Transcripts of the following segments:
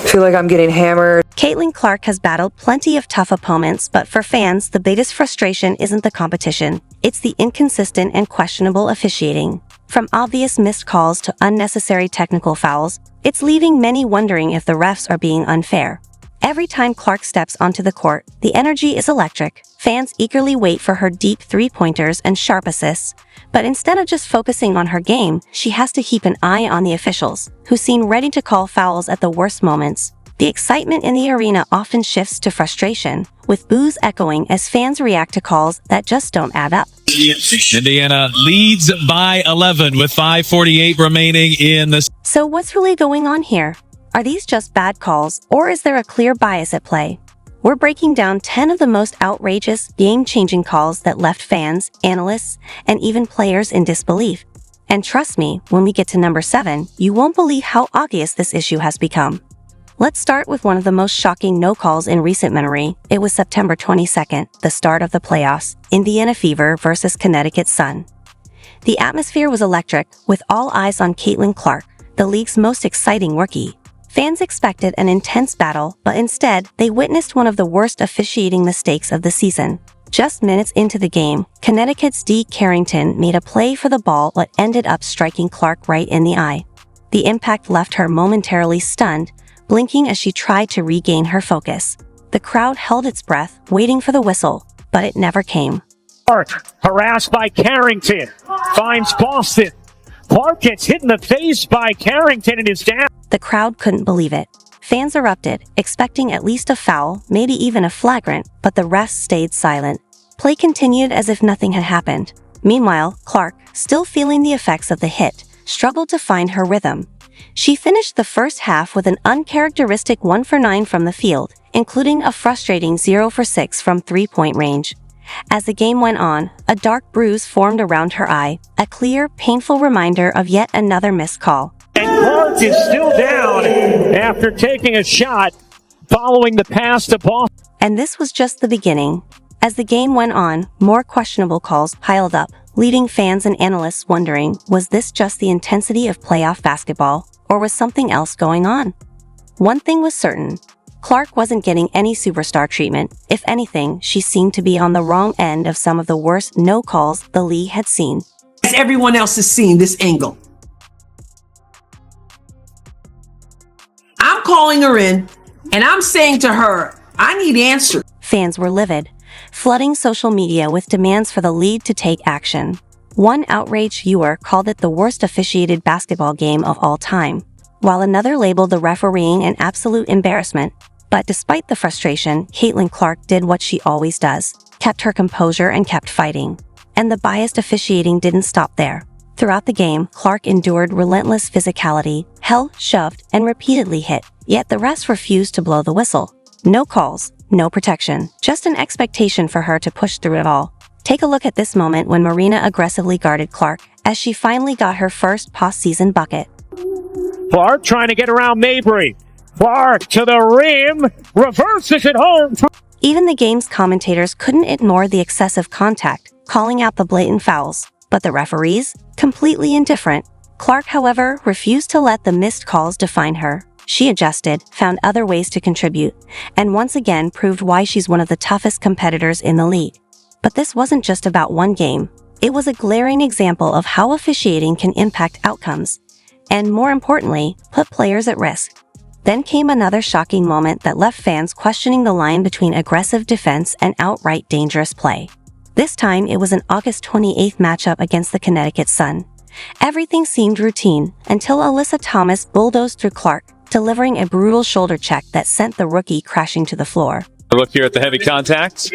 feel like I'm getting hammered. Caitlin Clark has battled plenty of tough opponents, but for fans, the biggest frustration isn't the competition. It's the inconsistent and questionable officiating. From obvious missed calls to unnecessary technical fouls, it's leaving many wondering if the refs are being unfair. Every time Clark steps onto the court, the energy is electric. Fans eagerly wait for her deep three-pointers and sharp assists. But instead of just focusing on her game, she has to keep an eye on the officials, who seem ready to call fouls at the worst moments. The excitement in the arena often shifts to frustration, with boos echoing as fans react to calls that just don't add up. Indiana leads by 11 with 5:48 remaining in the... So what's really going on here? Are these just bad calls, or is there a clear bias at play? We're breaking down 10 of the most outrageous, game-changing calls that left fans, analysts, and even players in disbelief. And trust me, when we get to number 7, you won't believe how obvious this issue has become. Let's start with one of the most shocking no calls in recent memory. It was September 22nd, the start of the playoffs, Indiana Fever versus Connecticut Sun. The atmosphere was electric, with all eyes on Caitlin Clark, the league's most exciting rookie. Fans expected an intense battle, but instead, they witnessed one of the worst officiating mistakes of the season. Just minutes into the game, Connecticut's Dee Carrington made a play for the ball but ended up striking Clark right in the eye. The impact left her momentarily stunned, blinking as she tried to regain her focus. The crowd held its breath, waiting for the whistle, but it never came. Clark, harassed by Carrington, finds Boston. Clark gets hit in the face by Carrington and is down. The crowd couldn't believe it. Fans erupted, expecting at least a foul, maybe even a flagrant, but the refs stayed silent. Play continued as if nothing had happened. Meanwhile, Clark, still feeling the effects of the hit, struggled to find her rhythm. She finished the first half with an uncharacteristic 1 for 9 from the field, including a frustrating 0 for 6 from three-point range. As the game went on, a dark bruise formed around her eye, a clear, painful reminder of yet another missed call. And Clark is still down after taking a shot following the pass to Boston. And this was just the beginning. As the game went on, more questionable calls piled up, leaving fans and analysts wondering, was this just the intensity of playoff basketball, or was something else going on? One thing was certain. Clark wasn't getting any superstar treatment. If anything, she seemed to be on the wrong end of some of the worst no calls the league had seen. As everyone else has seen this angle. I'm calling her in, and I'm saying to her, I need answers. Fans were livid, flooding social media with demands for the league to take action. One outraged viewer called it the worst officiated basketball game of all time, while another labeled the refereeing an absolute embarrassment. But despite the frustration, Caitlin Clark did what she always does, kept her composure and kept fighting. And the biased officiating didn't stop there. Throughout the game, Clark endured relentless physicality, held, shoved, and repeatedly hit, yet the refs refused to blow the whistle. No calls, no protection, just an expectation for her to push through it all. Take a look at this moment when Marina aggressively guarded Clark, as she finally got her first postseason bucket. Clark trying to get around Mabry. Clark to the rim, reverses it home. Even the game's commentators couldn't ignore the excessive contact, calling out the blatant fouls. But the referees? Completely indifferent. Clark, however, refused to let the missed calls define her. She adjusted, found other ways to contribute, and once again proved why she's one of the toughest competitors in the league. But this wasn't just about one game. It was a glaring example of how officiating can impact outcomes, and more importantly, put players at risk. Then came another shocking moment that left fans questioning the line between aggressive defense and outright dangerous play. This time, it was an August 28th matchup against the Connecticut Sun. Everything seemed routine until Alyssa Thomas bulldozed through Clark, delivering a brutal shoulder check that sent the rookie crashing to the floor. Look here at the heavy contact.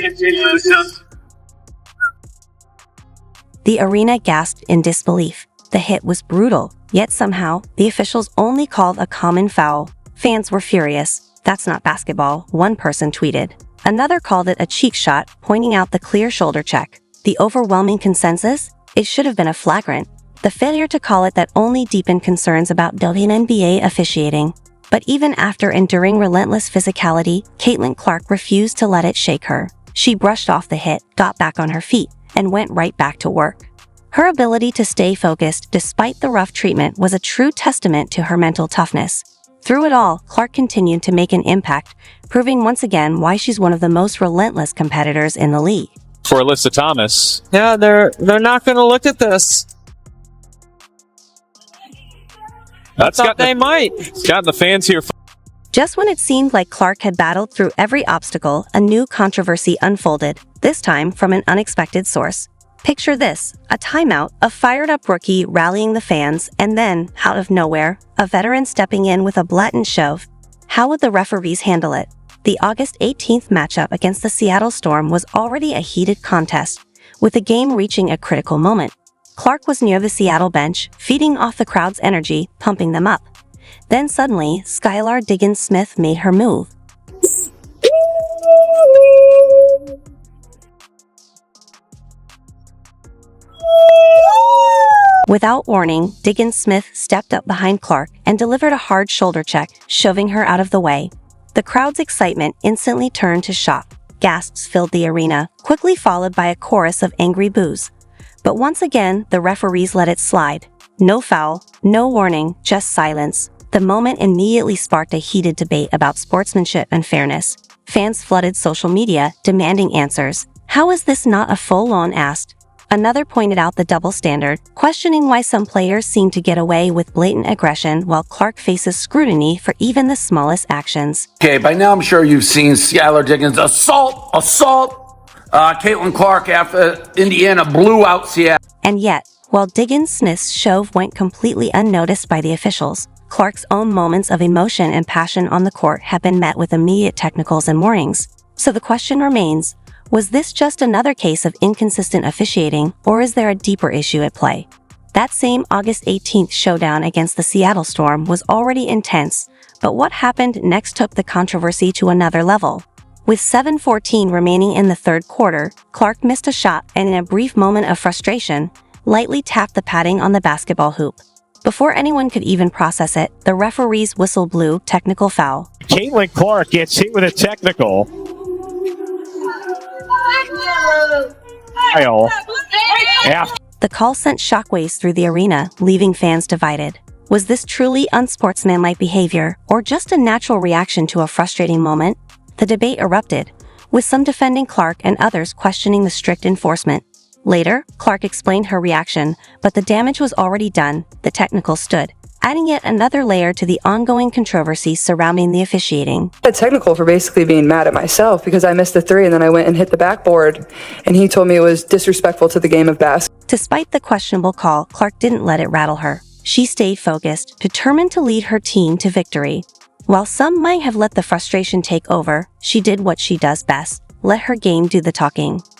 The arena gasped in disbelief. The hit was brutal, yet somehow, the officials only called a common foul. Fans were furious. That's not basketball, one person tweeted. Another called it a cheek shot, pointing out the clear shoulder check. The overwhelming consensus? It should have been a flagrant. The failure to call it that only deepened concerns about WNBA officiating. But even after enduring relentless physicality, Caitlin Clark refused to let it shake her. She brushed off the hit, got back on her feet, and went right back to work. Her ability to stay focused despite the rough treatment was a true testament to her mental toughness. Through it all, Clark continued to make an impact, proving once again why she's one of the most relentless competitors in the league. For Alyssa Thomas. Yeah, they're not going to look at this. They might. It's got the fans here. Just when it seemed like Clark had battled through every obstacle, a new controversy unfolded, this time from an unexpected source. Picture this, a timeout, a fired-up rookie rallying the fans, and then, out of nowhere, a veteran stepping in with a blatant shove. How would the referees handle it? The August 18th matchup against the Seattle Storm was already a heated contest, with the game reaching a critical moment. Clark was near the Seattle bench, feeding off the crowd's energy, pumping them up. Then suddenly, Skylar Diggins-Smith made her move. Without warning, Diggins-Smith stepped up behind Clark and delivered a hard shoulder check, shoving her out of the way. The crowd's excitement instantly turned to shock. Gasps filled the arena, quickly followed by a chorus of angry boos. But once again, the referees let it slide. No foul, no warning, just silence. The moment immediately sparked a heated debate about sportsmanship and fairness. Fans flooded social media, demanding answers. How is this not a full-on asked? Another pointed out the double standard, questioning why some players seem to get away with blatant aggression while Clark faces scrutiny for even the smallest actions. Okay, by now I'm sure you've seen Skylar Diggins assault Caitlin Clark after Indiana blew out Seattle. And yet, while Diggins-Smith's shove went completely unnoticed by the officials, Clark's own moments of emotion and passion on the court have been met with immediate technicals and warnings. So the question remains, was this just another case of inconsistent officiating, or is there a deeper issue at play? That same August 18th showdown against the Seattle Storm was already intense, but what happened next took the controversy to another level. With 7:14 remaining in the third quarter, Clark missed a shot and in a brief moment of frustration, lightly tapped the padding on the basketball hoop. Before anyone could even process it, the referee's whistle blew technical foul. Caitlin Clark gets hit with a technical. The call sent shockwaves through the arena, leaving fans divided. Was this truly unsportsmanlike behavior, or just a natural reaction to a frustrating moment? The debate erupted, with some defending Clark and others questioning the strict enforcement. Later, Clark explained her reaction, but the damage was already done, the technical stood, adding yet another layer to the ongoing controversy surrounding the officiating. A technical for basically being mad at myself because I missed the three and then I went and hit the backboard, and he told me it was disrespectful to the game of basketball. Despite the questionable call, Clark didn't let it rattle her. She stayed focused, determined to lead her team to victory. While some might have let the frustration take over, she did what she does best, let her game do the talking.